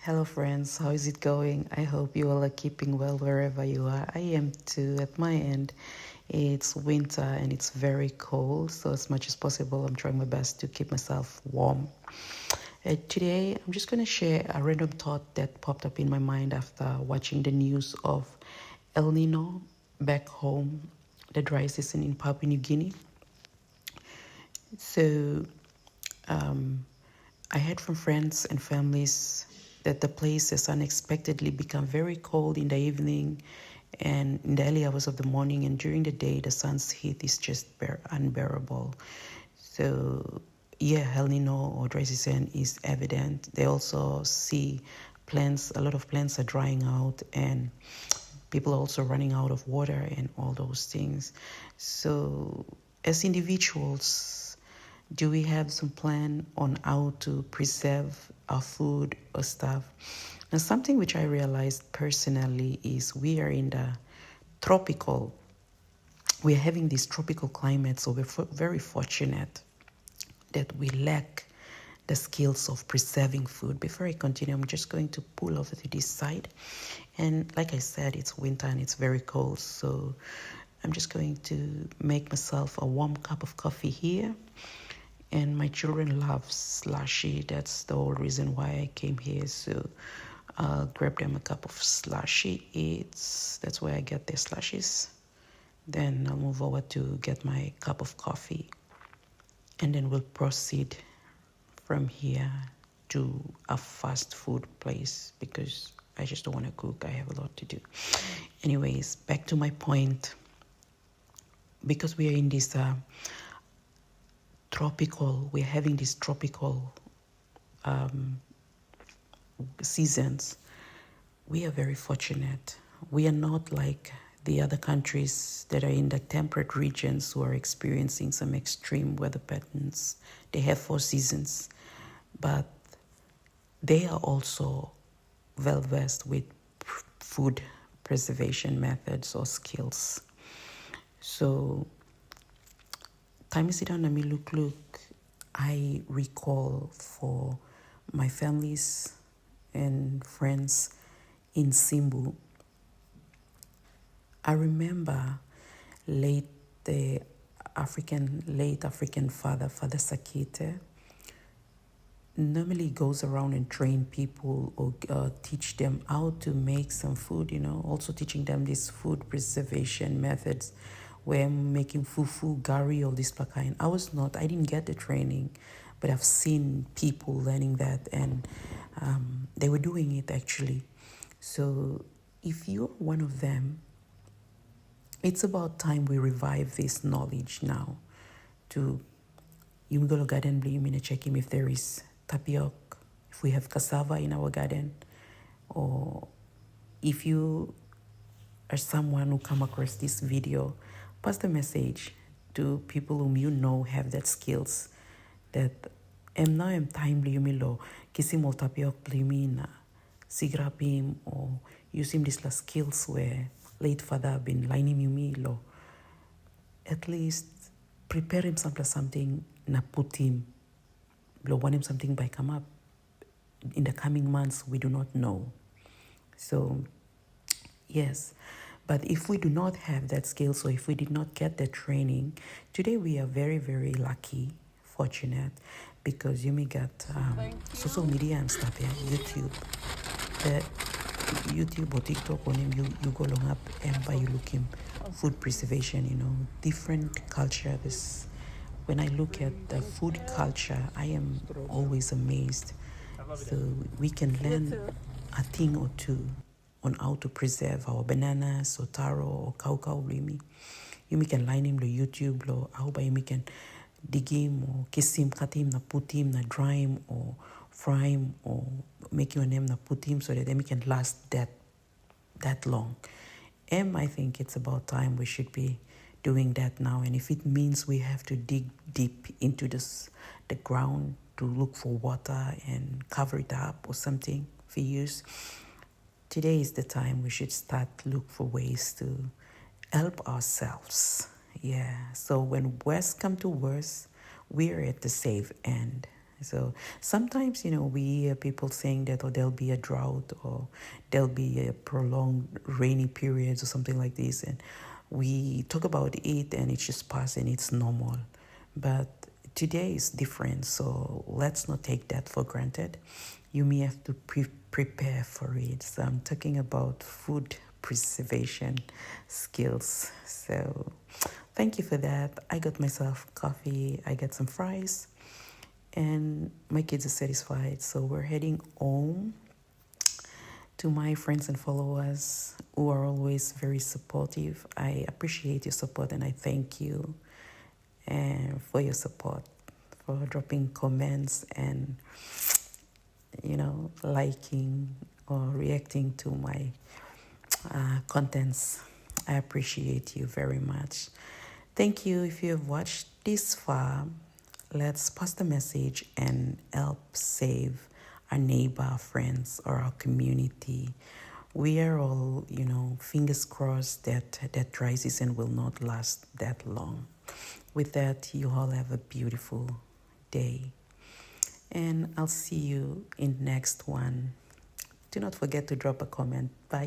Hello, friends. How is it going? I hope you all are keeping well wherever you are. I am too. At my end, it's winter and it's very cold. So, as much as possible, I'm trying my best to keep myself warm. Today, I'm just going to share a random thought that popped up in my mind after watching the news of El Nino back home, the dry season in Papua New Guinea. So, I heard from friends and families that the place has unexpectedly become very cold in the evening and in the early hours of the morning, and during the day the sun's heat is just unbearable. So yeah, El Nino or dry season is evident. They also see a lot of plants are drying out, and people are also running out of water and all those things. So as individuals, do we have some plan on how to preserve our food or stuff? And something which I realized personally is we are in the tropical, we're having this tropical climate, so we're very fortunate that we lack the skills of preserving food. Before I continue, I'm just going to pull over to this side. And like I said, it's winter and it's very cold, so I'm just going to make myself a warm cup of coffee here. And my children love slushy. That's the whole reason why I came here. So I'll grab them a cup of slushy. That's where I get their slushies. Then I'll move over to get my cup of coffee. And then we'll proceed from here to a fast food place because I just don't want to cook. I have a lot to do. Anyways, back to my point. Because we are in this we're having these tropical seasons. We are very fortunate. We are not like the other countries that are in the temperate regions who are experiencing some extreme weather patterns. They have 4 seasons, but they are also well versed with food preservation methods or skills. So time is it on me look. I recall for my families and friends in Simbu. I remember late African father Sakite, normally goes around and train people or teach them how to make some food, also teaching them these food preservation methods where I'm making fufu, gari, all this kind. I didn't get the training, but I've seen people learning that, and they were doing it actually. So if you're one of them, it's about time we revive this knowledge now. You go to garden, you check him if there is tapioca, if we have cassava in our garden, or if you are someone who come across this video, pass the message to people whom you know have that skills. That am timely lo kisim ol tapioca plimina sigrapim or using these skills where late father been lining yumi lo. At least prepare him something na put him lo want him something by come up in the coming months. We do not know. So yes, but if we do not have that skill, so if we did not get that training, today we are very, very lucky, fortunate, because you may get social media and stuff, YouTube. YouTube or TikTok on him, you go long up and by you looking food preservation, different cultures. When I look at the food culture, I am always amazed. So we can learn a thing or two on how to preserve our bananas or taro or cow rimi. You can line him the YouTube lo how by you can dig him or kiss him, cut him, na put him, na dry him or fry him or make your name na put him so that they can last that long. I think it's about time we should be doing that now. And if it means we have to dig deep into the ground to look for water and cover it up or something for use, today is the time we should start look for ways to help ourselves. Yeah. So when worst come to worst, we're at the safe end. So sometimes, we hear people saying that, or there'll be a drought, or there'll be a prolonged rainy periods or something like this. And we talk about it and it's just passing, it's normal. But today is different. So let's not take that for granted. You may have to prepare for it. So I'm talking about food preservation skills. So thank you for that. I got myself coffee, I got some fries, and my kids are satisfied. So we're heading home. To my friends and followers who are always very supportive, I appreciate your support and I thank you and for your support, for dropping comments and liking or reacting to my contents. I appreciate you very much. Thank you. If you have watched this far, let's pass the message and help save our neighbor, our friends, or our community. We are all, fingers crossed that dry season will not last that long. With that, you all have a beautiful day. And I'll see you in the next one. Do not forget to drop a comment. Bye.